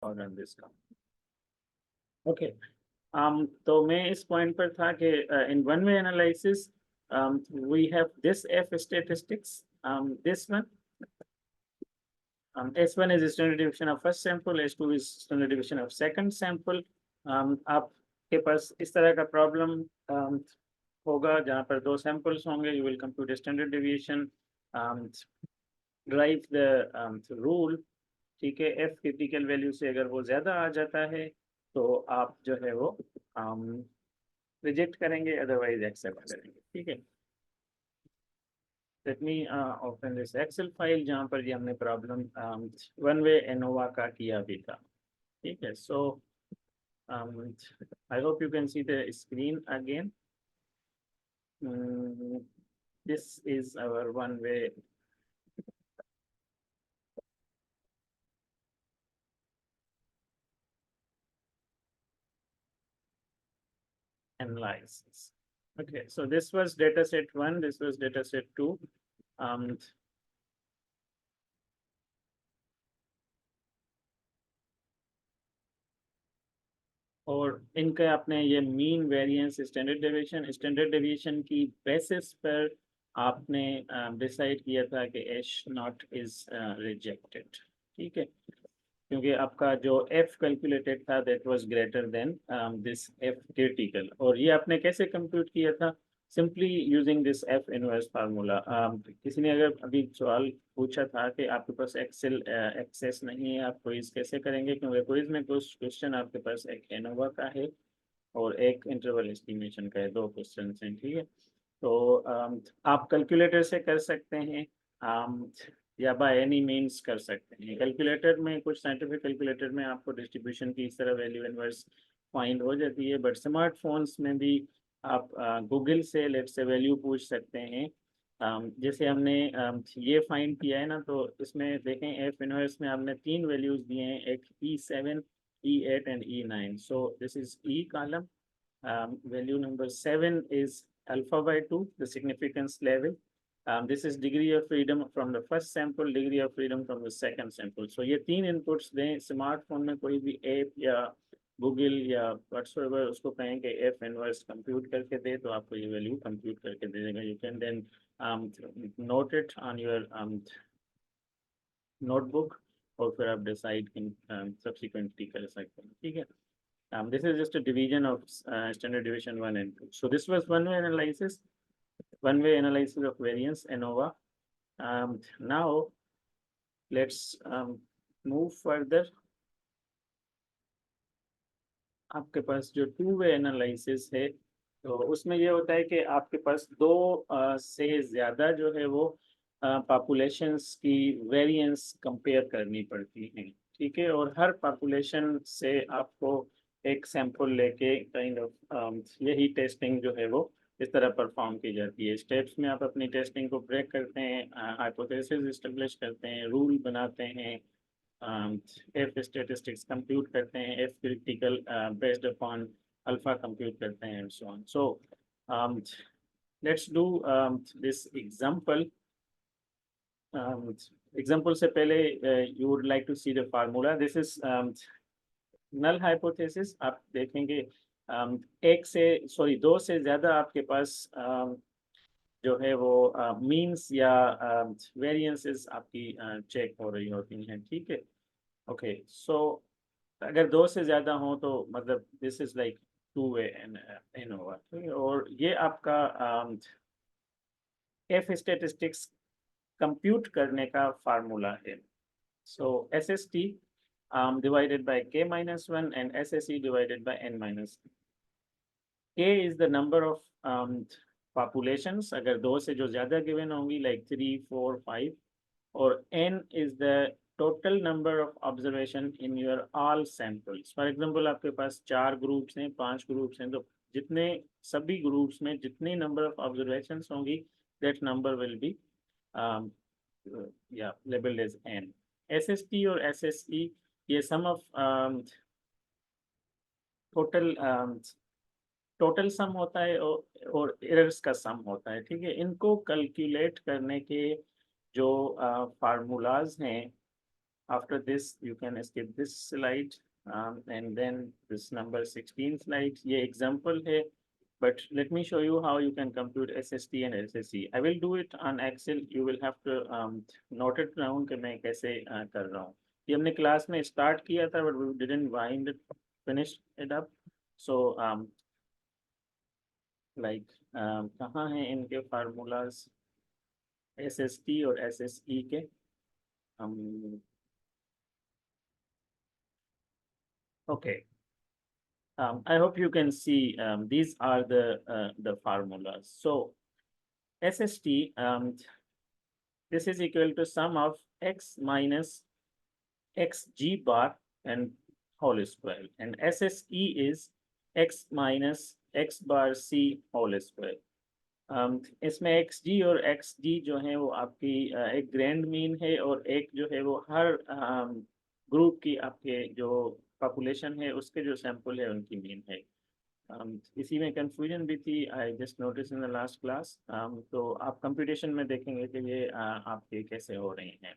और run this का। Okay, तो मैं इस पॉइंट पर था कि in one way analysis we have this F statistics, this one S1 is standard deviation of first sample, S2 is standard deviation of second sample. आपके पास इस तरह का प्रॉब्लम होगा जहाँ पर दो सैंपल्स होंगे, you will compute standard deviation, drive the rule. ठीक है, एफ क्रिटिकल वैल्यू से अगर वो ज्यादा आ जाता है तो आप जो है वो रिजेक्ट करेंगे, अदरवाइज एक्सेप्ट करेंगे। ठीक है, let me open this Excel file जहाँ पर ये हमने प्रॉब्लम वन वे एनोवा का किया भी था। ठीक है, so I hope you can see the screen again. This is our one way analysis. Okay, so this was data set 1, this was data set 2. और इनका आपने ये मीन वेरिएंस स्टैंडर्ड डेविएशन की बेसिस पर आपने डिसाइड किया था कि एच नॉट इज रिजेक्टेड। ठीक है, क्योंकि आपका जो एफ कैलकुलेटेड था that was greater than this F critical. और ये आपने कैसे कंप्यूट किया था? Simply using this F inverse formula. किसी ने अगर अभी सवाल पूछा था कि आपके पास एक्सेल एक्सेस नहीं है, आप क्विज कैसे करेंगे, क्योंकि क्विज में कुछ क्वेश्चन आपके पास एक एनोवा का है और एक इंटरवल एस्टिमेशन का है, दो क्वेश्चन हैं। ठीक है, तो आप कैलकुलेटर से कर सकते हैं या बाय एनी मीन्स कर सकते हैं। कैलकुलेटर में कुछ साइंटिफिक कैलकुलेटर में आपको डिस्ट्रीब्यूशन की इस तरह वैल्यू इनवर्स फाइंड हो जाती है, बट स्मार्टफोन्स में भी आप गूगल से लेट से वैल्यू पूछ सकते हैं। जैसे हमने ये फाइंड किया है ना, तो इसमें देखें एफ इनवर्स में आपने तीन वैल्यूज दिए हैं, एक E7, E8 and E9। So this is E column. Value number 7 is alpha by 2, the significance level. This is degree of freedom from the first sample, degree of freedom from the second sample. So ये तीन inputs दें, smartphone में कोई भी app या Google या whatsoever उसको कहें कि एफ इनवर्स कंप्यूट करके दे, तो आपको ये वैल्यू कंप्यूट करके दे देगा। You can then note it on your notebook और फिर आप डिसाइड सब्सिक्वेंटली कर सकते हैं। ठीक है, this is just a division of standard deviation 1 and 2. So this was one-way analysis of variance ANOVA. Now let's move further. आपके पास जो टू वे एनालिसिस है, तो उसमें ये होता है कि आपके पास दो से ज़्यादा जो है वो पॉपुलेशंस की वेरिएंस कंपेयर करनी पड़ती हैं। ठीक है, और हर पॉपुलेशन से आपको एक सैंपल लेके काइंड ऑफ यही टेस्टिंग जो है वो इस तरह परफॉर्म की जाती है। स्टेप्स में आप अपनी टेस्टिंग को ब्रेक करते हैं, हाइपोथेसिस एस्टेब्लिश करते हैं, रूल बनाते हैं, एफ स्टेटिस्टिक्स कंप्यूट करते हैं, F critical based upon alpha compute करते हैं, so on. So let's do this example. Example से पहले you would like to see the formula. This is null hypothesis. आप देखेंगे एक से सॉरी दो से ज्यादा आपके पास जो है वो मीन्स या वेरिएंसेस आपकी चेक हो रही होती हैं। ठीक है, ओके, सो अगर दो से ज्यादा हो तो मतलब this is like two way ANOVA. और ये आपका एफ स्टेटिस्टिक्स कंप्यूट करने का फार्मूला है। So S S T divided by k minus 1 and SSE divided by n minus 1. K is the number of populations अगर दो से जो ज्यादा given होंगी like 3, 4, 5, और n is the total number of observation in your all samples. For example आपके पास 4 groups हैं, 5 groups हैं, तो जितने सभी ग्रुप्स में जितनी नंबर ऑफ ऑब्जर्वेशंस होंगी that number will be labeled as n. SST और SSE ये सम ऑफ टोटल सम होता है और एरर्स का सम होता है। ठीक है, इनको कैलकुलेट करने के जो फार्मूलाज हैं After this, you can skip this slide, and then this number 16 slide. ये example है, but let me show you how you can compute SST and SSE. I will do it on Excel. You will have to note it down कि मैं कैसे कर रहा हूँ. ये हमने क्लास में स्टार्ट किया था, but we didn't wind it, finish it up. So कहाँ हैं इनके फार्मूलाज SST और SSE के? Okay. I hope you can see these are the formulas. So SST, this is equal to sum of x minus xg bar and whole square, and SSE is x minus x bar c whole square. इसमें xg और xg जो है वो आपकी एक grand mean है, और एक जो है वो हर ग्रुप की आपके जो पॉपुलेशन है उसके जो सैंपल है उनकी मीन है. इसी में कंफ्यूजन भी थी, I just notice in the last class. तो आप कंप्यूटेशन में देखेंगे कि ये आपके कैसे हो रहे हैं.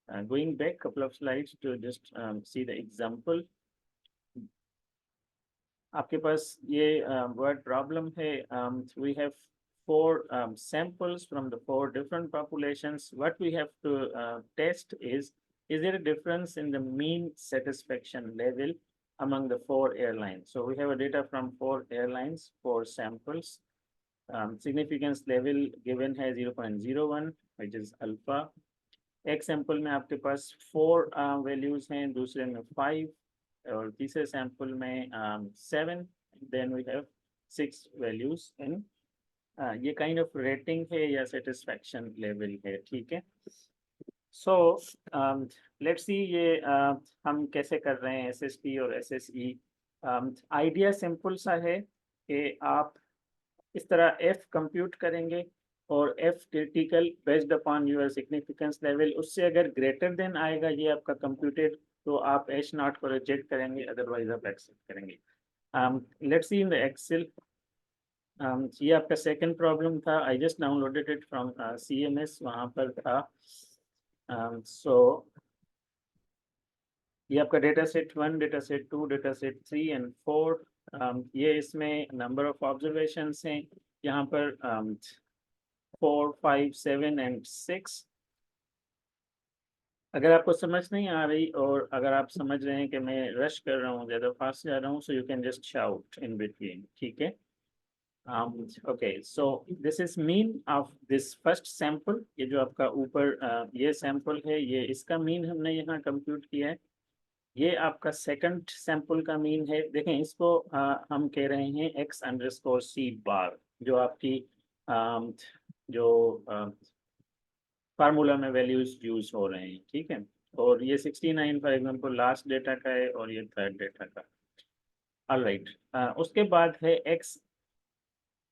Going back couple of slides to just see the example. आपके पास ये वर्ड प्रॉब्लम है. We have 4 samples from the 4 different populations. What we have to test is there a difference in the mean satisfaction level among the 4 airlines? So we have a data from 4 airlines, 4 samples. Significance level given है 0.01, which is alpha. एक sample में आपके पास 4 values हैं, दूसरे में 5, और तीसरे sample में 7. Then we have 6 values in. ये काइंड ऑफ रेटिंग है या सेटिस्फैक्शन लेवल है. ठीक है. सो लेट्स सी ये हम कैसे कर रहे हैं SST और SSE. आइडिया सिंपल सा है कि आप इस तरह F कंप्यूट करेंगे और F critical based upon your significance level. उससे अगर ग्रेटर देन आएगा ये आपका कंप्यूटेड, तो आप H0 को रिजेक्ट करेंगे, अदरवाइज आप एक्सेप्ट करेंगे. Let's see in the Excel. ये आपका सेकंड प्रॉब्लम था. I just downloaded it from CMS, वहाँ पर था. सो ये आपका data set 1, data set 2, data set 3 and 4. ये इसमें नंबर ऑफ ऑब्जर्वेशंस हैं यहाँ पर 4, 5, 7 एंड 6. अगर आपको समझ नहीं आ रही, और अगर आप समझ रहे हैं कि मैं रश कर रहा हूँ, ज़्यादा फास्ट जा रहा हूँ, सो you can just shout in between. ठीक है. Okay, so this is mean of this first sample. ये जो आपका ऊपर ये सैंपल है, ये इसका मीन हमने यहाँ कंप्यूट किया है. ये आपका सेकंड सैंपल का मीन है. देखें इसको हम कह रहे हैं x_c बार, जो आपकी जो फार्मूला में वैल्यूज यूज हो रहे हैं. ठीक है. और ये 69 फॉर एग्जाम्पल लास्ट डेटा का है, और ये थर्ड डेटा का. ऑलराइट. उसके बाद है x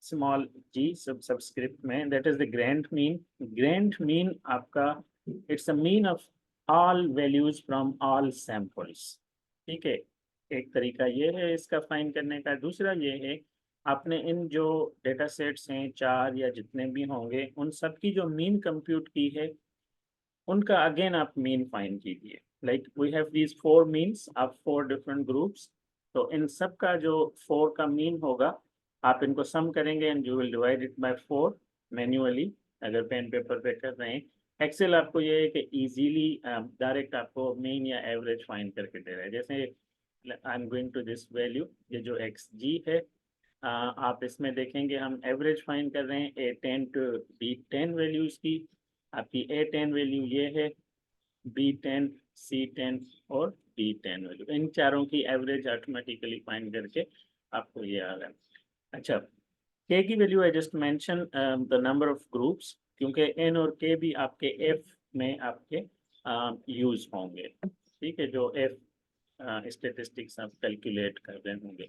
स्मॉल g सबस्क्रिप्ट में, that is the grand mean. Grand mean आपका it's a mean of all values from all samples. ठीक है. एक तरीका ये है इसका फाइंड करने का. दूसरा ये है, आपने इन जो डेटा सेट्स हैं 4 या जितने भी होंगे, उन सब की जो मीन कंप्यूट की है, उनका अगेन आप मीन फाइंड कीजिए. Like we have these 4 means of 4 different groups. तो इन सब का जो 4 का मीन होगा, आप इनको सम करेंगे and you will divide it by 4 manually, अगर पेन पेपर पे कर रहे हैं. एक्सेल आपको ये है कि इजीली डायरेक्ट आपको मीन या एवरेज फाइंड करके दे रहा है. जैसे I am going to this value, ये जो xg है, आप इसमें देखेंगे हम एवरेज फाइंड कर रहे हैं A10 टू B10 वैल्यूज की. आपकी A10 वैल्यू ये है, B10, C10 और D10 वैल्यू. इन चारों की एवरेज ऑटोमेटिकली फाइंड करके आपको ये आ रहा है. अच्छा, K की value I just mention the number of groups, क्योंकि N और K भी आपके F में आपके यूज होंगे. ठीक है. जो F स्टेटिस्टिक्स आप कैलकुलेट कर रहे होंगे.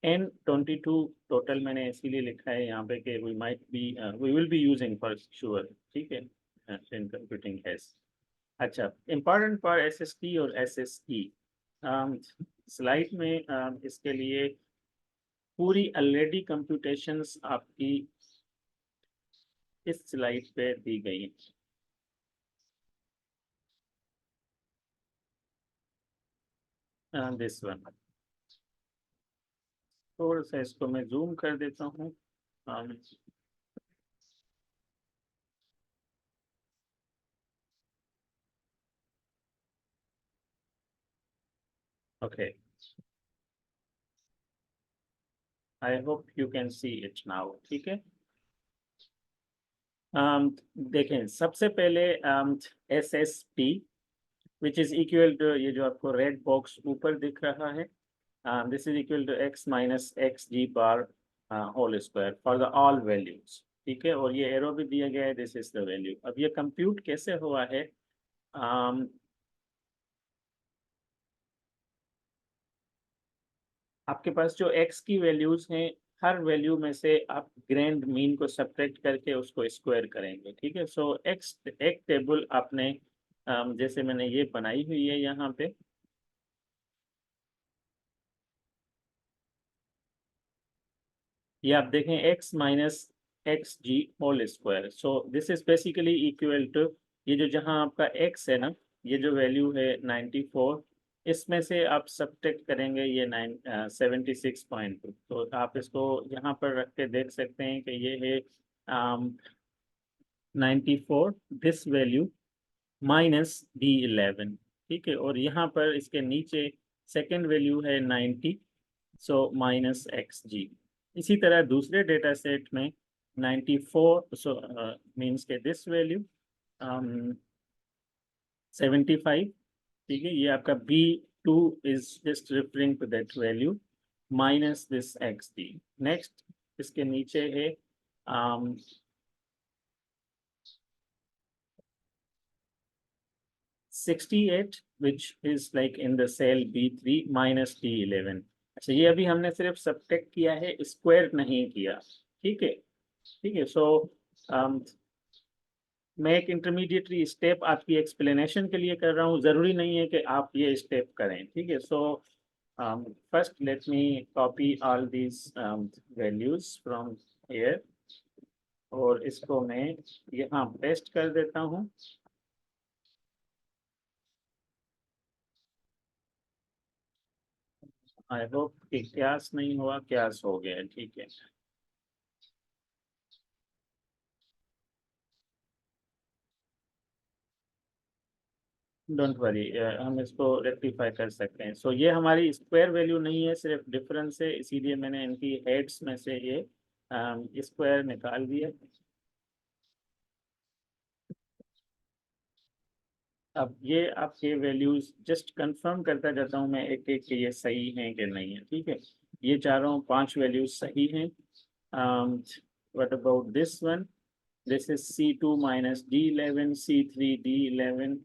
N22 टोटल मैंने इसीलिए लिखा है यहाँ पे कि we will be using for sure. ठीक है. in computing has. अच्छा, इम्पॉर्टेंट फॉर SST और SSE. स्लाइड में इसके लिए पूरी ऑलरेडी कंप्यूटेशंस आपकी इस स्लाइड पे दी गई. This one. थोड़ा सा इसको मैं जूम कर देता हूँ। Okay, I hope you can see it now. ठीक है। देखें, सबसे पहले S S P which is equal to, ये जो आपको रेड बॉक्स ऊपर दिख रहा है, this is equal to X minus X G bar whole square for the all values. ठीक है, और ये एरो भी दिया गया है, दिस इज द वैल्यू। अब ये कंप्यूट कैसे हुआ है? आपके पास जो x की वैल्यूज हैं, हर वैल्यू में से आप ग्रैंड मीन को सब्ट्रैक्ट करके उसको स्क्वायर करेंगे। ठीक है, सो एक्स एक टेबल आपने जैसे मैंने ये बनाई हुई है यहाँ पे, ये आप देखें x minus X G whole square. So this is basically equal to, ये जो जहाँ आपका x है ना, ये जो वैल्यू है 94, इसमें से आप सब्ट्रैक्ट करेंगे ये 76.2। तो आप इसको यहाँ पर रख के देख सकते हैं कि ये है 94, दिस वैल्यू माइनस D11। ठीक है, और यहाँ पर इसके नीचे सेकेंड वैल्यू है 90, सो माइनस एक्स जी। इसी तरह दूसरे डेटा सेट में 94, सो मीन्स के दिस वैल्यू 75। ठीक है, ये आपका B2 is just referring to that value minus this X D. Next इसके नीचे है 68 which is like in the cell B3 minus D11। अच्छा, ये अभी हमने सिर्फ सब्ट्रैक्ट किया है, स्क्वायर नहीं किया। ठीक है, ठीक है। सो मैं एक इंटरमीडिएटरी स्टेप आपकी एक्सप्लेनेशन के लिए कर रहा हूँ, ज़रूरी नहीं है कि आप ये स्टेप करें। ठीक है, so first let me copy all these values from here, और इसको मैं यहाँ पेस्ट कर देता हूँ। आई होप कि क्लास नहीं हुआ, क्लास हो गया। ठीक है, डोंट वरी, हम इसको रेक्टिफाई कर सकते हैं। सो ये हमारी स्क्वायर वैल्यू नहीं है, सिर्फ डिफरेंस है, इसीलिए मैंने इनकी हेड्स में से ये स्क्वायर निकाल दिया। अब ये आपके वैल्यूज जस्ट कंफर्म करता जाता हूँ मैं एक एक कि ये सही हैं कि नहीं है। ठीक है, ये चारों पांच वैल्यूज सही हैं। What about this one? This is C2 minus D11, C3 D11।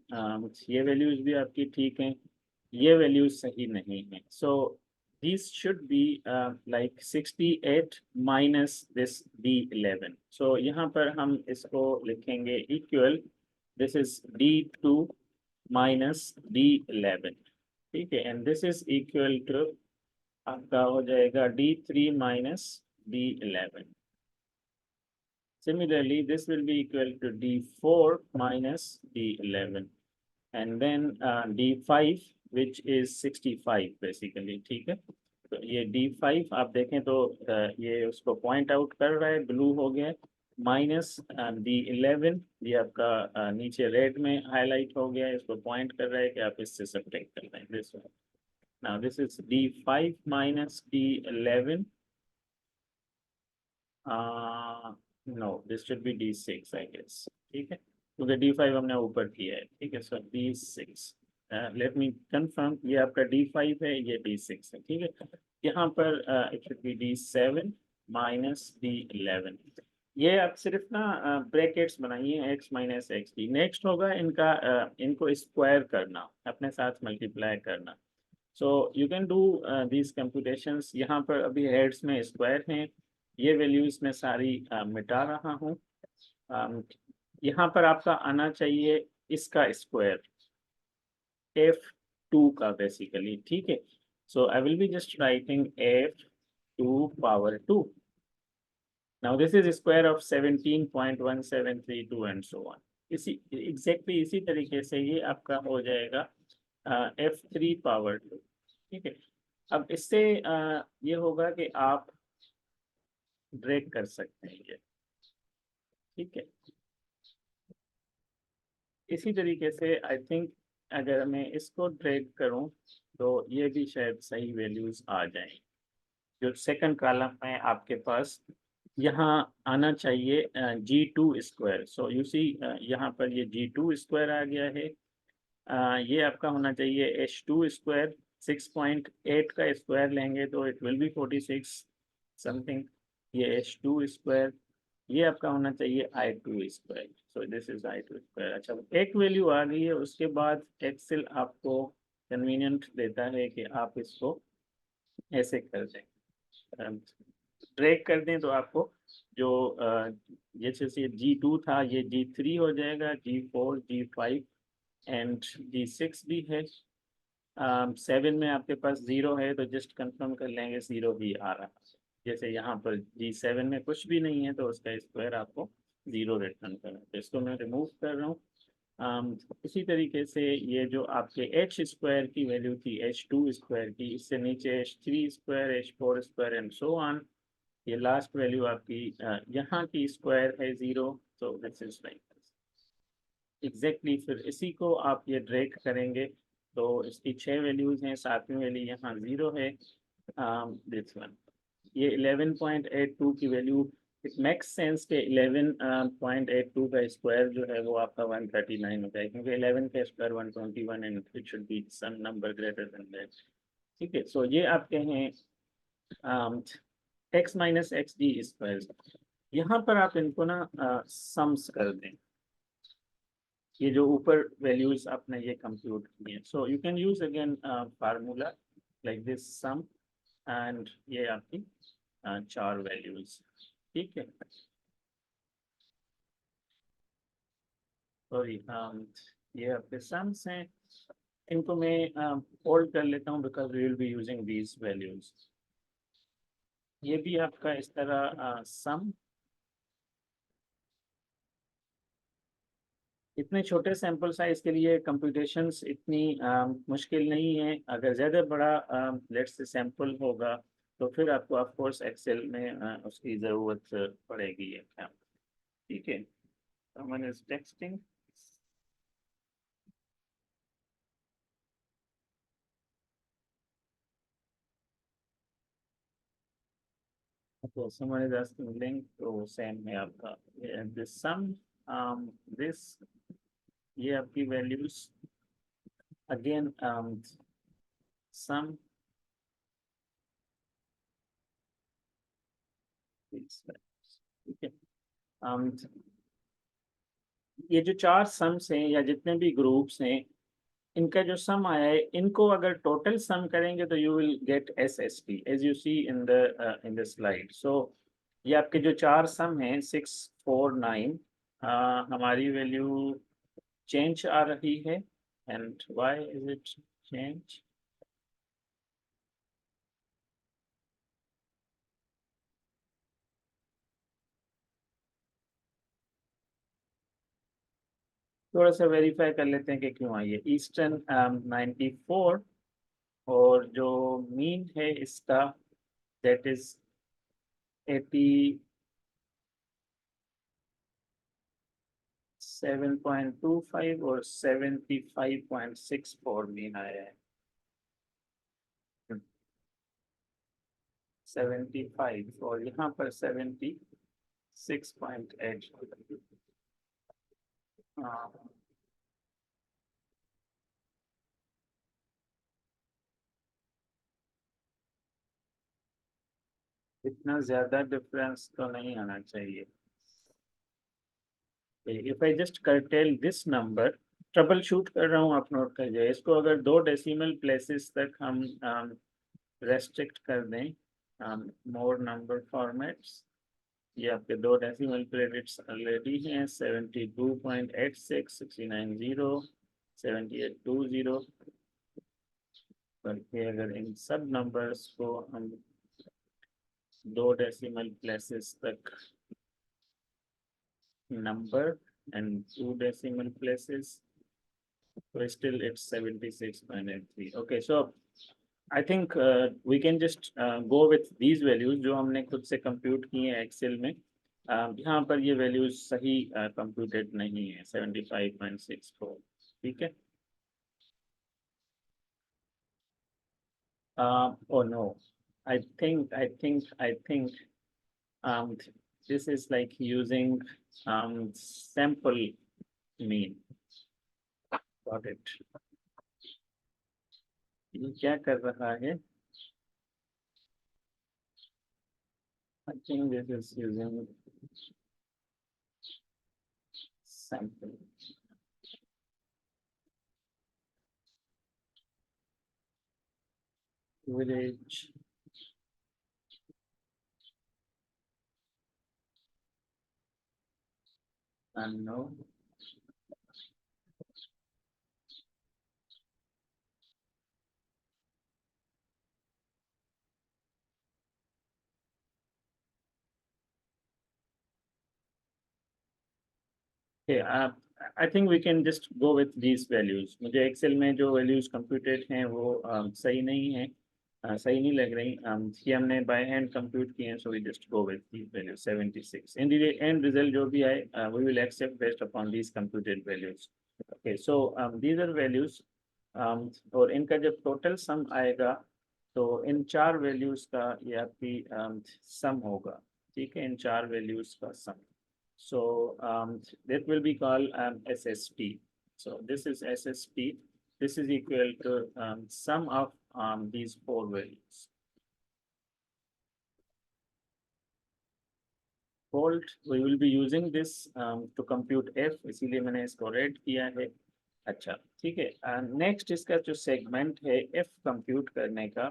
ये वैल्यूज भी आपकी ठीक हैं, ये वैल्यूज सही नहीं है। So this should be like 68 minus this D11। सो यहाँ पर हम इसको लिखेंगे equal, this is D2 minus D11। ठीक है, and this is equal to आपका हो जाएगा D3 minus D11। Similarly, this will be equal to D4 minus D11, and then D5 which is 65 basically। ठीक है, तो ये D5 आप देखें तो ये उसको पॉइंट आउट कर रहा है, ब्लू हो गया, माइनस D11, ये आपका नीचे रेड में हाईलाइट हो गया है, इसको पॉइंट कर रहा है कि आप इससे सब्ट्रैक्ट कर रहे हैं this one. Now this is D5 minus D11। No, this should be D6 I guess. ठीक है, क्योंकि D5 हमने ऊपर किया है। ठीक है, सो D6, लेट मी कंफर्म, ये आपका D5 है, ये D6 है। ठीक है, यहाँ पर it should B D7 minus D11। ये आप सिर्फ ना ब्रैकेट्स बनाइए, x minus X D. Next होगा इनका इनको स्क्वायर करना, अपने साथ मल्टीप्लाई करना। सो you can do these computations. यहाँ पर अभी हेड्स में स्क्वायर हैं, ये वैल्यूज मैं सारी मिटा रहा हूँ। यहाँ पर आपका आना चाहिए इसका स्क्वायर, f2 का बेसिकली। ठीक है, so I will be just writing f2 power 2। Now this is square of 17.1732 and so on. इसी एग्जैक्टली इसी तरीके से ये आपका हो जाएगा f3 पावर 2। ठीक है। अब इससे ये होगा कि आप ड्रैग कर सकते हैं ये, ठीक है। इसी तरीके से आई थिंक अगर मैं इसको ड्रैग करूं तो ये भी शायद सही वैल्यूज आ जाएं। जो सेकंड कॉलम में आपके पास यहाँ आना चाहिए G2 square. So you see यहाँ पर ये G2 स्क्वायर आ गया है। ये आपका होना चाहिए H2 स्क्वायर। 6.8 का स्क्वायर लेंगे तो इट विल बी 46 समथिंग। ये H2 स्क्वायर, ये आपका होना चाहिए I2 square. So this is I2 square. अच्छा, एक वैल्यू आ गई है, उसके बाद एक्सेल आपको कन्वीनियंट देता है कि आप इसको ऐसे कर दें, ड्रैग कर दें, तो आपको जो जैसे G2 था ये G3 हो जाएगा, G4, G5 एंड G6 भी है। 7 में आपके पास 0 है तो जस्ट कंफर्म कर लेंगे 0 ही आ रहा है। जैसे यहाँ पर G7 में कुछ भी नहीं है तो उसका स्क्वायर आपको 0 रिटर्न करना है, तो इसको मैं रिमूव कर रहा हूँ। इसी तरीके से ये जो आपके H स्क्वायर की वैल्यू थी H2 स्क्वायर की, इससे नीचे H3 square, H4 square and so on. ये लास्ट वैल्यू आपकी यहाँ की स्क्वायर है 0। तो दिस इज लाइक एग्जैक्टली। फिर इसी को आप ये ड्रैग करेंगे तो इसकी 6 वैल्यूज हैं, सातवीं वैल्यू यहाँ 0 है। दिस वन, ये 11.82 की वैल्यू, इट मेक्स सेंस के 11.82 का स्क्वायर जो है वो आपका 139 होता है, क्योंकि 11 का square 121 and it should be some number greater than that. ठीक है। सो ये आपके हैं x minus X D square. यहाँ पर आप इनको ना सम्स कर दें, ये जो ऊपर वैल्यूज आपने ये कंप्यूट किए। So you can use again formula like this sum, and ये आपकी 4 वैल्यूज, ठीक है। सॉरी, ये आपके सम्स हैं, इनको मैं होल्ड कर लेता हूँ because we will be using these values. ये भी आपका इस तरह सम, इतने छोटे सैंपल साइज के लिए कंप्यूटेशंस इतनी मुश्किल नहीं है। अगर ज़्यादा बड़ा लेट्स से सैंपल होगा तो फिर आपको ऑफ कोर्स एक्सेल में उसकी ज़रूरत पड़ेगी है, ठीक है। someone is texting. Okay, someone is asking link, तो सेम है आपका this sum, this, ये आपकी वैल्यूज अगेन सम, ठीक है। ये जो 4 सम्स हैं या जितने भी ग्रुप्स हैं, इनका जो सम आया है, इनको अगर टोटल सम करेंगे तो you will get SST as you see in the slide. So ये आपके जो 4 सम हैं 649, हमारी वैल्यू चेंज आ रही है। And why is it change? थोड़ा सा वेरीफाई कर लेते हैं कि क्यों आई है। ईस्टर्न 94, और जो मीन है इसका दैट इज 87.25 और 75.64 मीन आया है। 75 और यहाँ पर 76.8। हाँ, इतना ज्यादा डिफरेंस तो नहीं आना चाहिए। If I just curtail this number, trouble shoot कर रहा हूँ, आप नोट कर जाए इसको। अगर 2 डेसिमल प्लेसेस तक हम रेस्ट्रिक्ट कर दें मोर नंबर फॉर्मेट्स, ये आपके 2 डेसिमल प्लेसेस ऑलरेडी हैं, 72.86, 690, 7820। बल्कि अगर इन सब नंबर्स को हम 2 डेसिमल प्लेसेस तक number and 2 decimal places, so still it's 76.83. Okay, so I think we can just go with these values जो हमने खुद से कंप्यूट किए हैं एक्सेल में। यहाँ पर ये वैल्यूज सही कंप्यूटेड नहीं है, 75.64। ठीक है। Oh no, I think um, this is like using sample mean. Got it. ये क्या कर रहा है? I think this is using sample. Average. And no. Okay, I think we can just go with these values. मुझे Excel में जो values computed हैं वो सही नहीं है, सही नहीं लग रही। ये हमने by hand compute किए हैं, so we just go with these values 76. In the end result जो भी आए, we will accept based upon these computed values. Okay, so these are values, और इनका जब total sum आएगा तो इन चार values का ये आपकी sum होगा। ठीक है, इन चार values का sum। So that will be called SST. So this is SST. This is equal to sum of these four values. Volt, we will be using this to compute F, इसीलिए मैंने इसको red किया है। अच्छा, ठीक है। Next इसका जो सेगमेंट है F कंप्यूट करने का,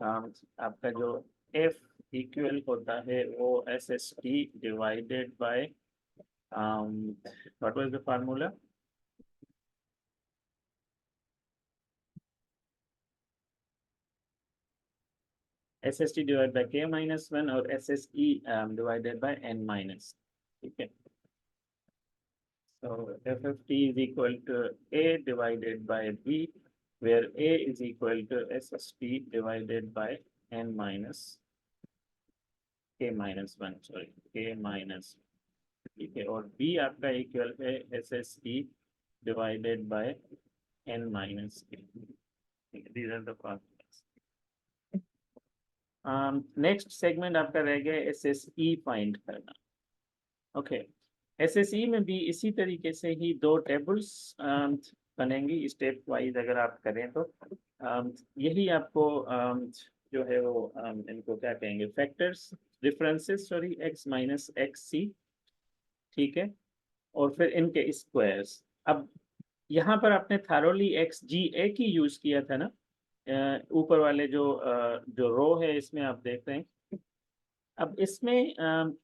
आपका जो F इक्वल होता है वो SST divided by what was the formula? SST divided by K minus 1 और SSE divided by N minus। ठीक है। So FFT is equal to A divided by B, where A is equal to SST divided by N minus K minus 1, sorry, K minus। ठीक है, और B आपका equal है SSE divided by N minus K। These are the formulas। Next segment आपका रह गया SSE find करना। Okay, SSE में भी इसी तरीके से ही दो टेबल्स बनेंगी स्टेप वाइज अगर आप करें तो। यही आपको जो है वो इनको क्या कहेंगे, factors, differences, sorry, x minus x c. ठीक है, और फिर इनके स्क्वायर्स। अब यहाँ पर आपने थारोली एक्स जी ए की यूज किया था ना, ऊपर वाले जो रो है इसमें आप देख रहे हैं। अब इसमें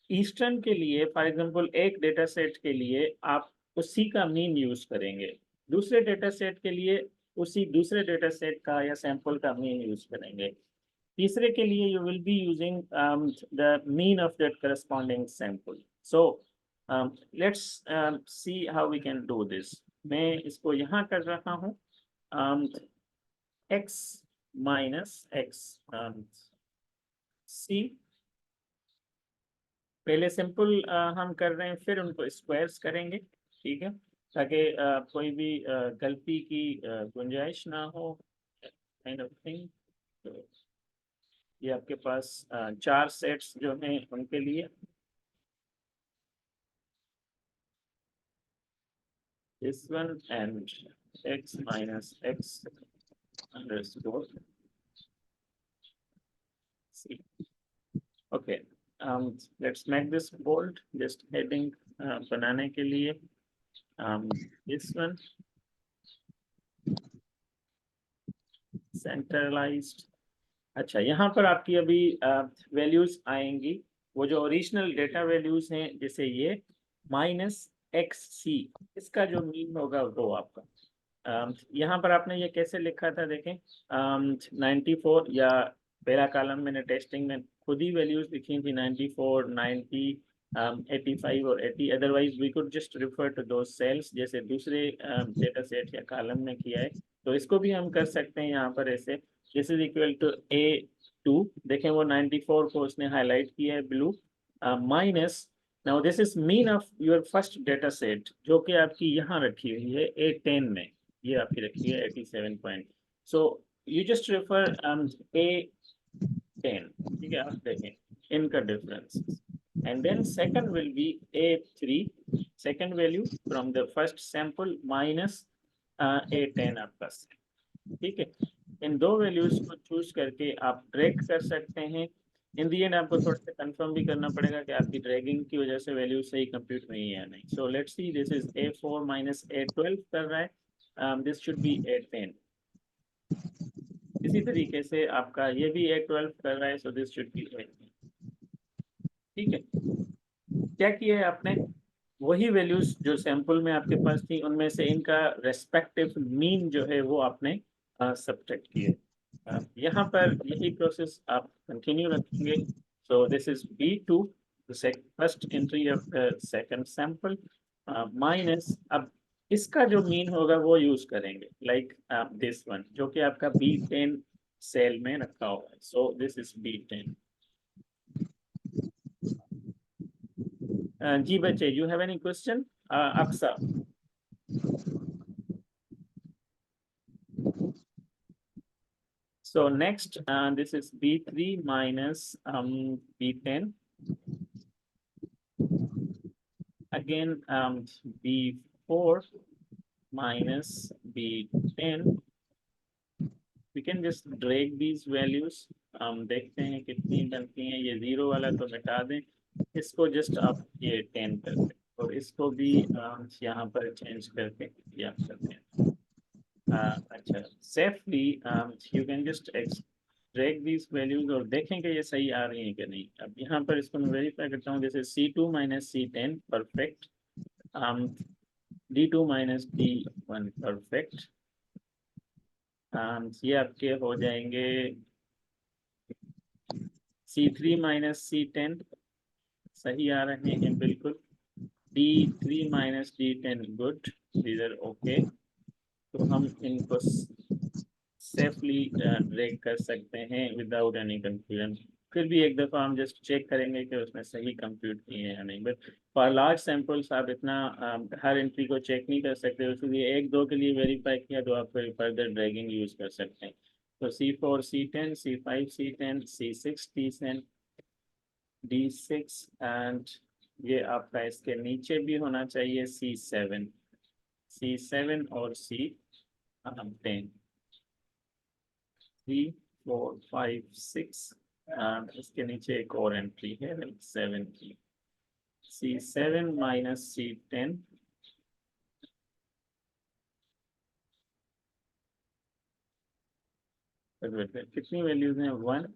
ईस्टर्न के लिए फॉर एग्जांपल एक डेटा सेट के लिए आप उसी का मीन यूज करेंगे, दूसरे डेटा सेट के लिए उसी दूसरे डेटा सेट का या सैंपल का मीन यूज करेंगे, तीसरे के लिए you will be using the mean of that corresponding sample. So let's see how we can do this. मैं इसको यहाँ कर रहा हूँ, x माइनस एक्स सी। पहले सिंपल हम कर रहे हैं, फिर उनको स्क्वायर्स करेंगे। ठीक है, ताकि कोई भी गलती की गुंजाइश ना हो, काइंड ऑफ थिंग। तो ये आपके पास चार सेट्स जो हैं उनके लिए this one and x minus x underscore c। Okay, let's make this bold, just heading बनाने के लिए this one centralized। अच्छा, यहाँ पर आपकी अभी वैल्यूज आएंगी, वो जो ओरिजिनल डेटा वैल्यूज हैं, जैसे ये माइनस एक्स सी, इसका जो मीन होगा वो आपका यहाँ पर आपने ये कैसे लिखा था देखें, 94, या पहला कॉलम मैंने टेस्टिंग में खुद ही वैल्यूज लिखी थी 94, 90, 85 और 80। Otherwise we could just refer to those cells, जैसे दूसरे डेटा सेट या कॉलम में किया है। तो इसको भी हम कर सकते हैं यहाँ पर ऐसे, this is equal to A2, देखें वो 94 को उसने हाईलाइट किया है blue, minus, now this is mean of your first data set जो कि आपकी यहाँ रखी हुई है A10 में, ये आपकी रखी है 87 point, so you just refer A10, ठीक है, आप देखें इनका difference, and then second will be A3, second value from the first sample minus A10 आपका, ठीक है। इन दो वैल्यूज को चूज करके आप ड्रैग कर सकते हैं। इन दी एंड आपको थोड़ा सा कंफर्म भी करना पड़ेगा कि आपकी ड्रैगिंग की वजह से वैल्यू सही कंप्यूट हुई है या नहीं। सो let's C, this is A4 minus A12 कर रहा है, दिस शुड बी A10। इसी तरीके से आपका ये भी A12 कर रहा है, so this should B A10, ठीक है। क्या किया है आपने, वही वैल्यूज जो सैंपल में आपके पास थी उनमें से इनका रेस्पेक्टिव मीन जो है वो आपने सब्ट्रैक्ट किए। यहाँ पर यही प्रोसेस आप कंटिन्यू रखेंगे। सो this is B2, first entry of second sample, minus, अब इसका जो मीन होगा वो यूज करेंगे, लाइक दिस वन जो कि आपका B10 सेल में रखा हुआ है। सो दिस इज B10। जी बच्चे, you have any question? Aksa. So next, this is B3 minus B10. Again, B4 minus B10. We can just drag these values. देखते हैं कितनी बनती हैं। ये 0 वाला तो हटा दें, इसको जस्ट आप ये 10 कर दें और इसको भी यहाँ पर चेंज करके या करते हैं। अच्छा, safely you can just drag these values और देखें कि ये सही आ रही हैं कि नहीं। अब यहाँ पर इसको मैं वेरीफाई करता हूँ, जैसे C2 minus C10 perfect, D2 minus D1 perfect, ये आपके हो जाएंगे C3 माइनस C10 सही आ रहे हैं बिल्कुल, D3 minus D10 good, these are okay. तो हम इनको सेफली ड्रैग कर सकते हैं विदाउट एनी कंफ्यूजन। फिर भी एक दफ़ा हम जस्ट चेक करेंगे कि उसने सही कंप्यूट किए हैं या नहीं, बट फॉर लार्ज सैंपल्स आप इतना हर एंट्री को चेक नहीं कर सकते, इसलिए एक दो के लिए वेरीफाई किया तो आप फिर फर्दर ड्रैगिंग यूज कर सकते हैं। तो C4 C10, C5 C10, C6 D10, D6 and ये आपका इसके नीचे भी होना चाहिए C7, C7 और C10, 3 4 5 6, इसके नीचे एक और एंट्री है 7 की, C7 माइनस C10, कितनी वैल्यूज हैं, 1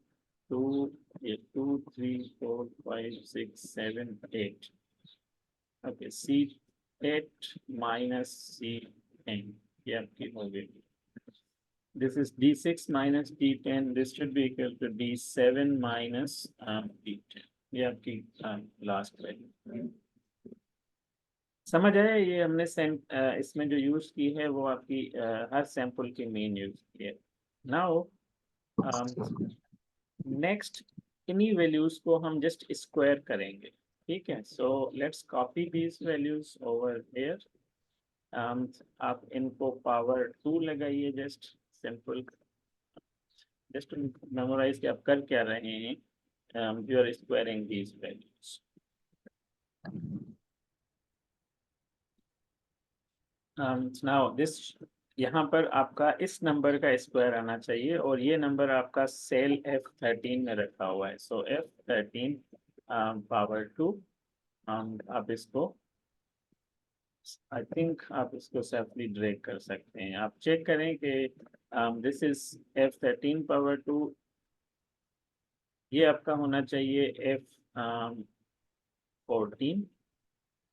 2 ये 2 3 4 5 6 7 8, ओके, C8 माइनस C10 ये आपकी हो गई। This is D6 minus D10. This should be equal to D7 minus D10. ये आपकी लास्ट वैल्यू समझ आया। ये हमने इसमें जो यूज की है वो आपकी हर सैंपल की मेन यूज की है। नाउ नेक्स्ट इन्हीं वैल्यूज को हम जस्ट स्क्वायर करेंगे, ठीक है। So let's copy these values over here. आप इनको पावर 2 लगाइए, जस्ट सिंपल, जस्ट मेमोराइज कि आप कर क्या रहे हैं। You are squaring these values. Now this, यहाँ पर आपका इस नंबर का स्क्वायर आना चाहिए और ये नंबर आपका सेल F13 में रखा हुआ है। सो F13 पावर 2, आप इसको, आई थिंक आप इसको सेफली ड्रैग कर सकते हैं। आप चेक करें कि दिस इज F13 पावर 2, ये आपका होना चाहिए F14,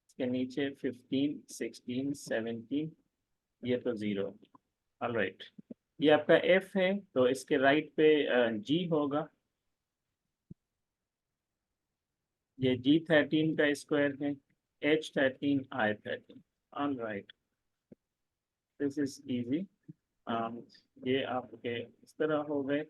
इसके नीचे 15 16 17, ये तो 0, ऑलराइट। ये आपका F है तो इसके राइट पे G होगा, ये G13 का स्क्वायर है, H13 I13, alright, this is easy. ये आपके इस तरह हो गए।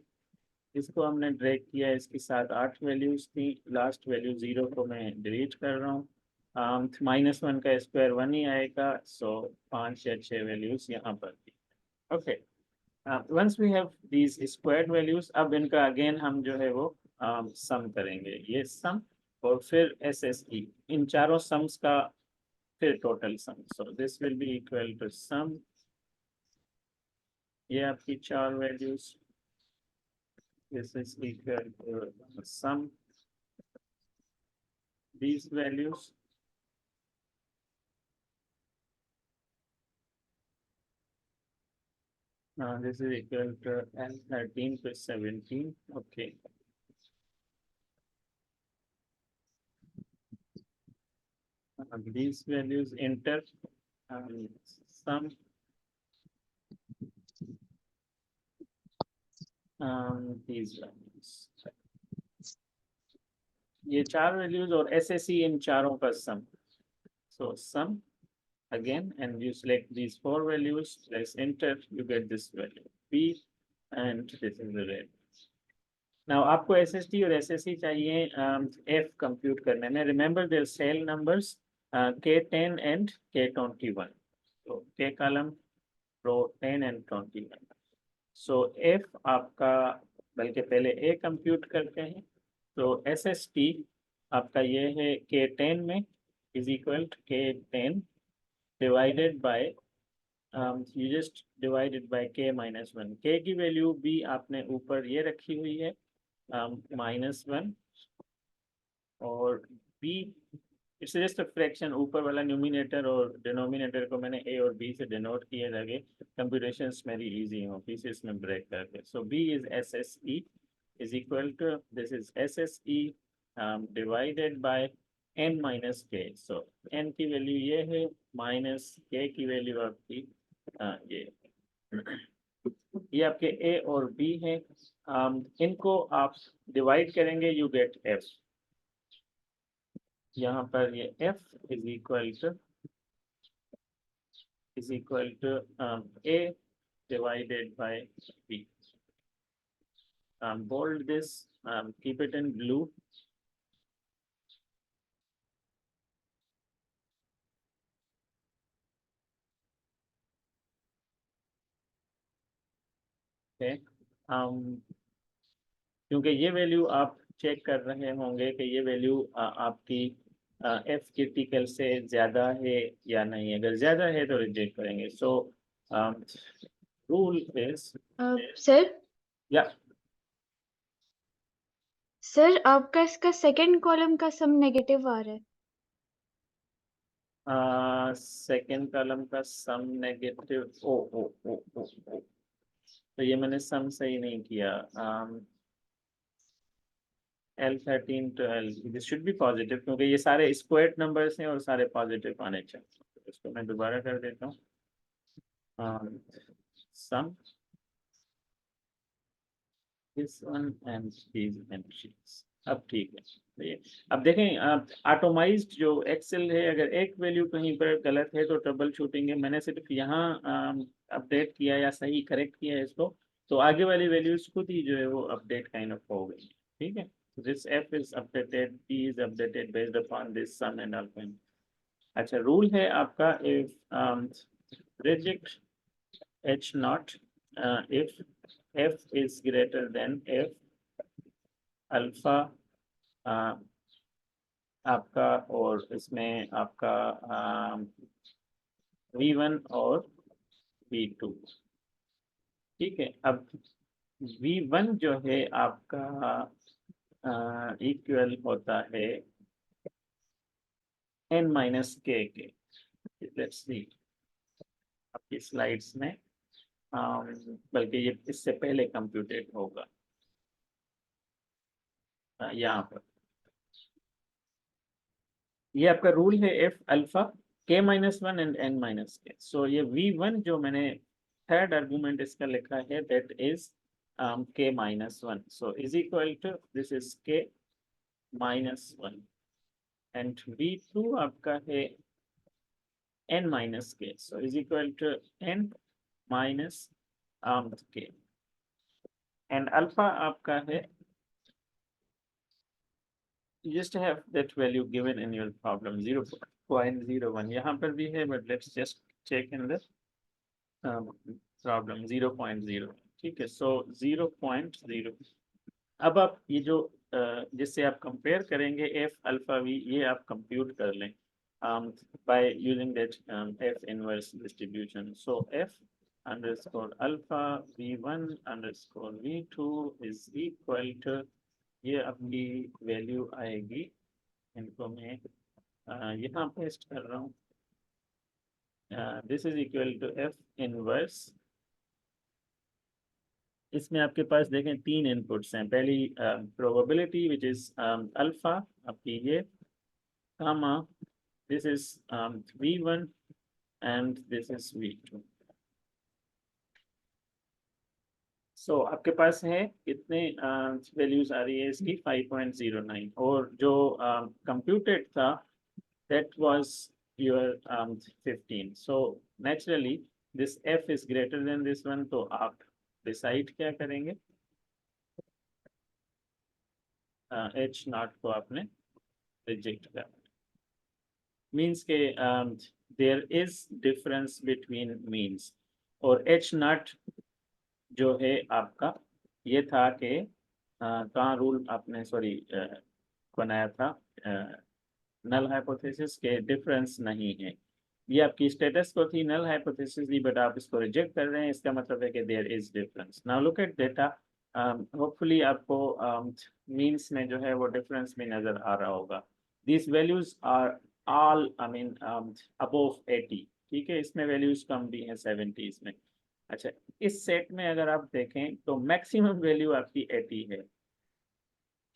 इसको हमने ड्रैग किया, इसकी साथ 8 वैल्यूज थी, लास्ट वैल्यू 0 को मैं डिलीट कर रहा हूँ। -1 का स्क्वायर 1 ही आएगा, सो 5 या 6 वैल्यूज यहाँ पर थी। Okay, once we have these squared values, अब इनका अगेन हम जो है वो सम करेंगे, ये सम और फिर SSE, इन चारों सम्स का फिर total sum. So this will be equal to sum, ये आपकी 4 values, this is equal to sum these values, this is equal to L13 plus 17. Okay, these values enter, sum these values, ये 4 values और SSE इन चारों का sum. So sum again, and you select these 4 values, press enter, you get this value P, and this is the value. Now आपको SST और SSE चाहिए F compute करने में. Remember their cell numbers K10 and K21. So K column, row 10 and 21. So F आपका, बल्कि पहले A compute करते हैं. तो SST आपका ये है K10 में is equal to K10 divided by you just divided by K minus 1. K की वैल्यू भी आपने ऊपर ये रखी हुई है -1, और b it's just a fraction, ऊपर वाला न्यूमिनेटर और डिनोमिनेटर को मैंने a और b से डिनोट किया ताकि कंप्यूटेशंस मेरी इजी हो, पीसेस में ब्रेक करके. So b is SSE is equal to, this is SSE divided by n minus K. So n की वैल्यू ये है, माइनस k की वैल्यू आपकी ये आपके a और b हैं. इनको आप डिवाइड करेंगे, यू गेट f. यहाँ पर ये f is equal to a divided by b. Bold this, keep it in blue. Okay. क्योंकि ये वैल्यू आप चेक कर रहे होंगे कि ये वैल्यू आपकी एफ क्रिटिकल से ज्यादा है या नहीं. अगर ज्यादा है तो रिजेक्ट करेंगे. सो रूल इज, सर या सर आपका इसका सेकंड कॉलम का सम नेगेटिव आ रहा है. सेकेंड कॉलम का सम नेगेटिव. ओ ओ ओ ओ ओ, तो ये मैंने सम सही नहीं किया. L13 to L, this should B positive क्योंकि ये सारे स्क्वायर्ड नंबर्स हैं और सारे पॉजिटिव आने चाहिए. इसको मैं दोबारा कर देता हूँ. Sum this one and these entries. अब ठीक है. तो ये अब देखें, ऑटोमाइज्ड जो एक्सेल है, अगर एक वैल्यू कहीं पर गलत है तो ट्रबल शूटिंग है. मैंने सिर्फ यहाँ अपडेट किया या सही करेक्ट किया है इसको, तो आगे वाली वैल्यूज खुद ही जो है वो अपडेट काइंड ऑफ हो गई. ठीक है. This F is updated, P is updated based upon this sum and alpha. अच्छा, रूल है आपका, if reject H naught if F is greater than F alpha आपका, और इसमें आपका V1 और V2. ठीक है. अब V1 जो है आपका इक्वल होता है n माइनस के. लेट्स सी आपकी स्लाइड्स में, बल्कि ये इससे पहले कंप्यूटेड होगा. यहाँ पर ये आपका रूल है F alpha K-1 and n-k. सो ये V1 जो मैंने थर्ड आर्गुमेंट इसका लिखा है, that is K-1. So is equal to, this is K-1 and V2 आपका है n-k. So is equal to n-k के एंड अल्फा आपका है, you just have that value given in your problem 0.01 यहाँ पर भी है, but let's just check in the problem 0.0। ठीक है, सो 0.0। अब आप ये जो जिससे आप कंपेयर करेंगे एफ अल्फा वी, ये आप कंप्यूट कर लें by using that F inverse distribution. So F underscore alpha v1 underscore v2 is equal to, ये आपकी वैल्यू आएगी, इनको मैं यहाँ पेस्ट कर रहा हूँ, this is equal to F inverse. इसमें आपके पास देखें 3 इनपुट्स हैं। पहली प्रोबेबिलिटी विच इज अल्फा आपकी ये, comma this is v1 and this is v2। So आपके पास है कितने वैल्यूज आ रही है इसकी 5.09, और जो कंप्यूटेड था that was your 15। so naturally this f is greater than this one, तो आप डिसाइड क्या करेंगे, h नॉट को आपने रिजेक्ट कर, मीन्स के there is difference between means, और h नॉट जो है आपका ये था कि कहाँ रूल आपने बनाया था, नल हाइपोथेसिस के डिफरेंस नहीं है, ये आपकी स्टेटस को थी नल हाइपोथेसिस थी, बट आप इसको रिजेक्ट कर रहे हैं, इसका मतलब है कि there is difference. Now look at data, hopefully आपको मीन्स में जो है वो डिफरेंस भी नजर आ रहा होगा। This values are all I mean above 80। ठीक है, इसमें वैल्यूज कम भी हैं 70 में। अच्छा, इस सेट में अगर आप देखें तो मैक्सिमम वैल्यू आपकी 80 है।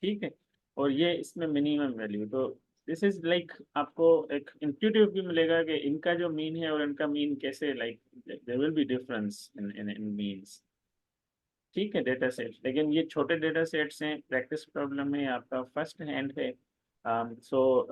ठीक है, और ये इसमें मिनिमम वैल्यू, तो दिस इज लाइक आपको एक इंट्यूटिव भी मिलेगा कि इनका जो मीन है और इनका मीन कैसे, like there will be difference in means. ठीक है, डेटा सेट, लेकिन ये छोटे डेटा सेट्स हैं, प्रैक्टिस प्रॉब्लम में आपका फर्स्ट हैंड है, so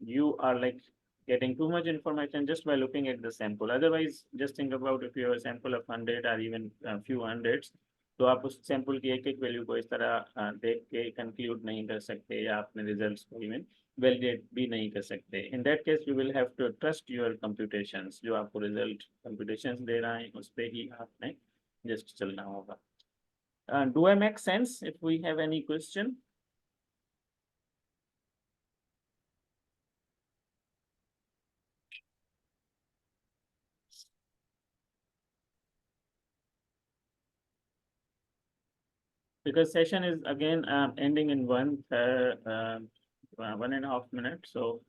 you are like getting too much information just by looking at the sample। otherwise just think about if you have a sample of 100 or even a few hundreds, तो आप उस sample की एक एक value को इस तरह देख के कंक्लूड नहीं कर सकते, या अपने रिजल्ट्स को इवन वैलिडेट भी नहीं कर सकते। In that case you will have to trust your computations, जो आपको रिजल्ट कंप्यूटेशंस दे रहा है उस पर ही आपने जस्ट चलना होगा। Do I make sense? If we have any question, because session is again ending in 1.5 minutes, so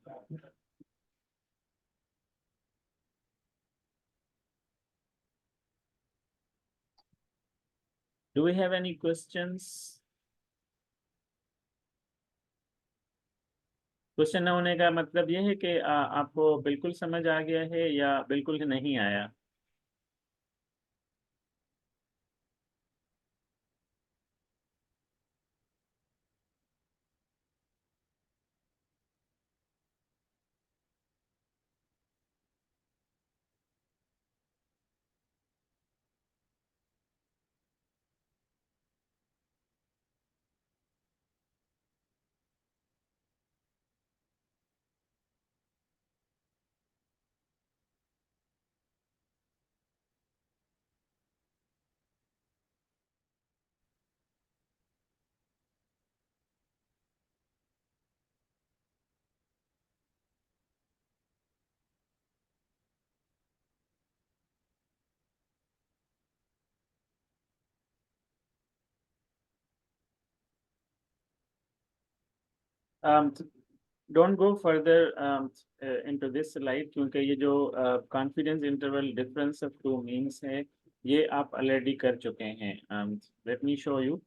do we have any questions? Question न होने का मतलब ये है कि आपको बिल्कुल समझ आ गया है या बिल्कुल नहीं आया। Don't go further into this slide, क्योंकि ये जो confidence interval difference of two means है ये आप ऑलरेडी कर चुके हैं। Let me show you.